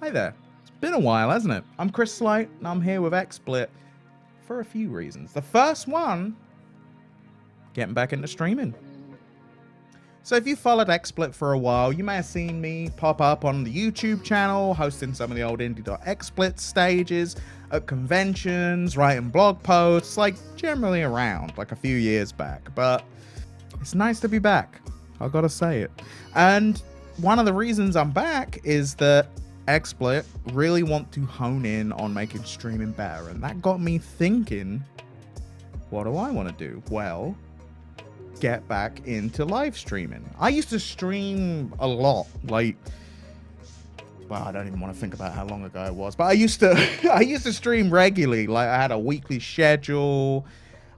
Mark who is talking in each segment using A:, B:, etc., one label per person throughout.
A: Hi there. It's been a while, hasn't it? I'm XSplit, and I'm here with XSplit for a few reasons. The first one, getting back into streaming. So if you followed XSplit for a while, you may have seen me pop up on the YouTube channel, hosting some of the old indie.xsplit stages, at conventions, writing blog posts, like generally around, like a few years back. But it's nice to be back, I gotta say it. And one of the reasons I'm back is that XSplit really want to hone in on making streaming better, and that got me thinking, what do I want to do? Well, get back into live streaming. I used to stream a lot, like, well, I don't even want to think about how long ago it was, but I used to stream regularly. Like, I had a weekly schedule.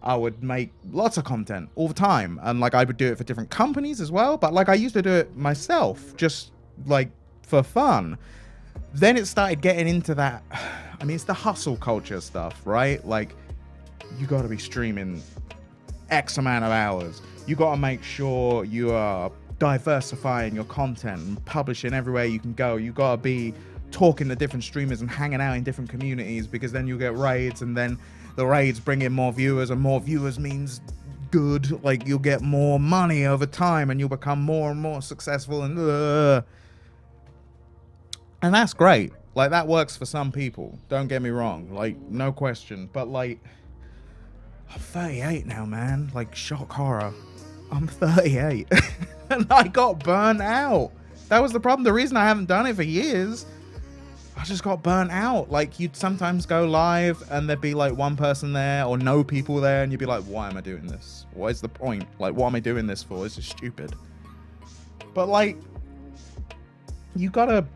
A: I would make lots of content all the time, and like I would do it for different companies as well, but like I used to do it myself, just like for fun. Then it started getting into that, I mean, it's the hustle culture stuff, right? Like, you got to be streaming X amount of hours. You got to make sure you are diversifying your content and publishing everywhere you can go. You got to be talking to different streamers and hanging out in different communities, because then you'll get raids, and then the raids bring in more viewers, and more viewers means good. Like, you'll get more money over time, and you'll become more and more successful, and that's great. Like, that works for some people, don't get me wrong, like, no question. But like, I'm 38 now, man. Like, shock horror, I'm 38 and I got burnt out. That was the problem. The reason I haven't done it for years, I just got burnt out. Like, you'd sometimes go live and there'd be like one person there or no people there, and you'd be like, why am I doing this? What is the point? Like, what am I doing this for? This is stupid. But like, you gotta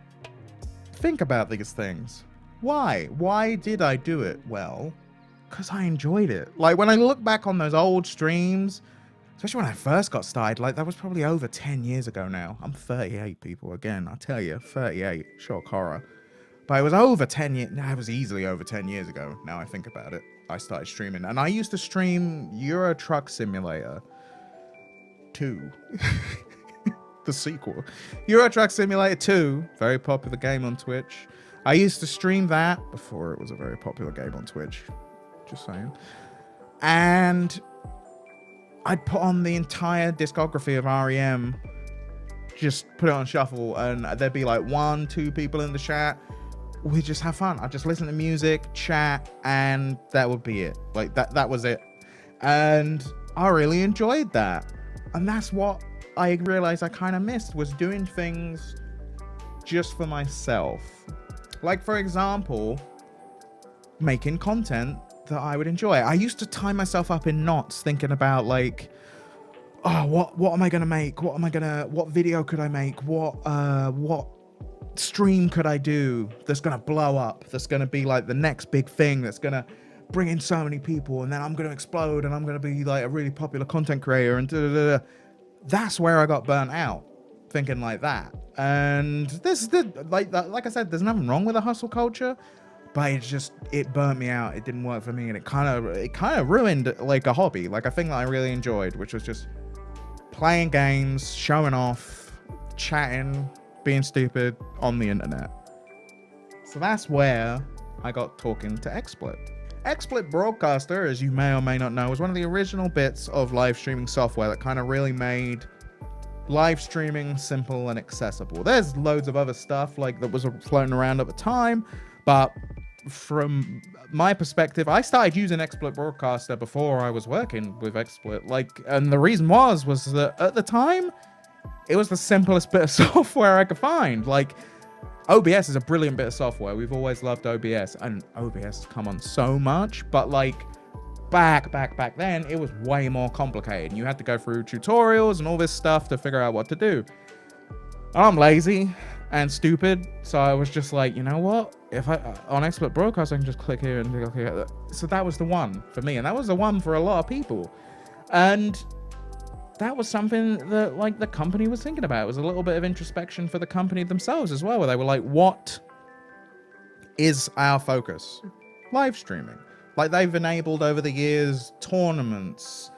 A: think about these things. Why did I do it? Well, because I enjoyed it. Like, when I look back on those old streams, especially when I first got started, like, that was probably over 10 years ago now. I'm 38, people. Again, I tell you, 38. Shock horror. But it was over 10 years. No, it was easily over 10 years ago, now I think about it. I started streaming. And I used to stream Euro Truck Simulator 2. The sequel. Euro Truck Simulator 2. Very popular game on Twitch. I used to stream that before it was a very popular game on Twitch. Just saying. And I'd put on the entire discography of REM. Just put it on shuffle, and there'd be like 1-2 people in the chat. We just have fun. I'd just listen to music, chat, and that would be it. Like, that was it. And I really enjoyed that. And that's what I realized I kind of missed, was doing things just for myself. Like, for example, making content that I would enjoy. I used to tie myself up in knots thinking about, like, oh, what am I gonna make? What video could I make? What stream could I do that's gonna blow up? That's gonna be like the next big thing that's gonna bring in so many people, and then I'm gonna explode, and I'm gonna be like a really popular content creator, and da-da-da-da. That's where I got burnt out, thinking like that. And this is like I said, there's nothing wrong with a hustle culture, but it burnt me out. It didn't work for me, and it kind of ruined like a hobby, like a thing that I really enjoyed, which was just playing games, showing off, chatting, being stupid on the internet. So that's where I got talking to XSplit. XPLIT Broadcaster, as you may or may not know, was one of the original bits of live streaming software that kind of really made live streaming simple and accessible. There's loads of other stuff like that was floating around at the time, but from my perspective, I started using XPLIT Broadcaster before I was working with XSplit. Like, and the reason was that at the time, it was the simplest bit of software I could find. Like, OBS is a brilliant bit of software. We've always loved OBS, and OBS has come on so much, but like back then, it was way more complicated. You had to go through tutorials and all this stuff to figure out what to do. I'm lazy and stupid, so I was just like, you know what? If I on XPLIT Broadcast, I can just click here and click here. So that was the one for me, and that was the one for a lot of people. And that was something that like the company was thinking about. It was a little bit of introspection for the company themselves as well, where they were like, what is our focus? Live streaming. Like, they've enabled over the years tournaments,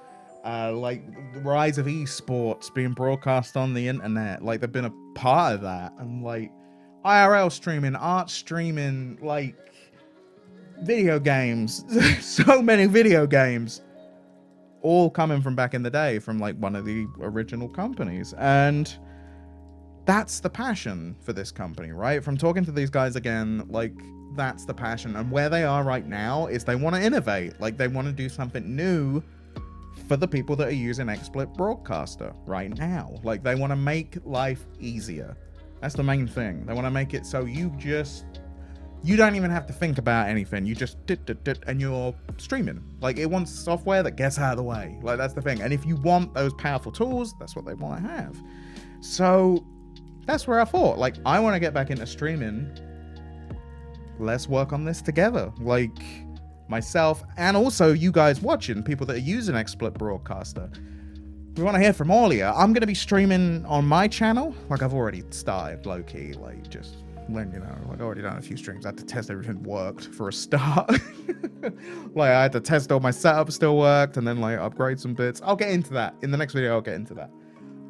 A: like the rise of esports being broadcast on the internet. Like, they've been a part of that. And like, IRL streaming, art streaming, like video games, so many video games, all coming from back in the day from like one of the original companies. And that's the passion for this company, right? From talking to these guys again, like that's the passion. And where they are right now is they want to innovate. Like they want to do something new for the people that are using XSplit Broadcaster right now. Like they want to make life easier. That's the main thing. They want to make it so you don't even have to think about anything. You just and you're streaming. Like it wants software that gets out of the way. Like that's the thing. And if you want those powerful tools, that's what they want to have. So that's where I thought, like, I want to get back into streaming. Let's work on this together. Like myself and also you guys watching, people that are using XSplit Broadcaster. We want to hear from all of you. I'm going to be streaming on my channel. Like I've already started low key, like just letting you know, like I already done a few streams. I had to test everything worked for a start. Like I had to test all my setup still worked and then like upgrade some bits. I'll get into that. In the next video, I'll get into that.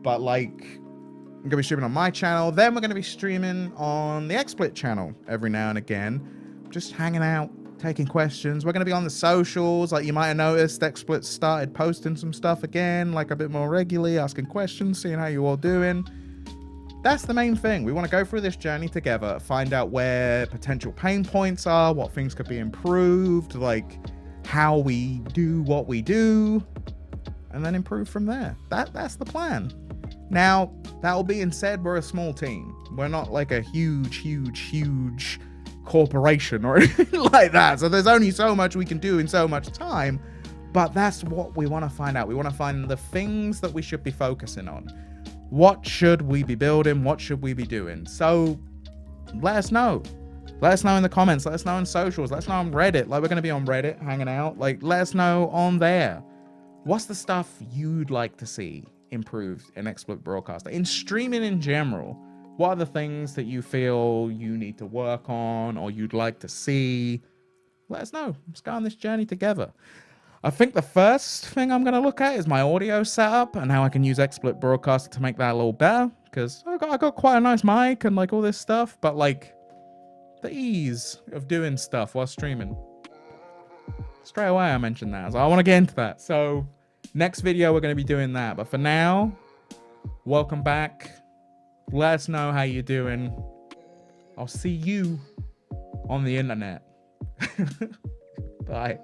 A: But like, I'm going to be streaming on my channel. Then we're going to be streaming on the XSplit channel every now and again. Just hanging out, taking questions. We're going to be on the socials. Like you might have noticed, XSplit started posting some stuff again, like a bit more regularly, asking questions, seeing how you all doing. That's the main thing. We want to go through this journey together, find out where potential pain points are, what things could be improved, like how we do what we do, and then improve from there. That's the plan. Now, that all being said, we're a small team. We're not like a huge corporation or anything like that. So there's only so much we can do in so much time. But that's what we want to find out. We want to find the things that we should be focusing on. What should we be building? What should we be doing? So let us know. Let us know in the comments. Let us know on socials. Let us know on Reddit. Like we're going to be on Reddit hanging out. Like let us know on there. What's the stuff you'd like to see improved in XSplit Broadcaster? In streaming in general, what are the things that you feel you need to work on or you'd like to see? Let us know. Let's go on this journey together. I think the first thing I'm going to look at is my audio setup and how I can use XSplit Broadcaster to make that a little better. Because I got quite a nice mic and like all this stuff. But like the ease of doing stuff while streaming. Straight away I mentioned that. So I want to get into that. So next video we're going to be doing that. But for now, welcome back. Let us know how you're doing. I'll see you on the internet. Bye.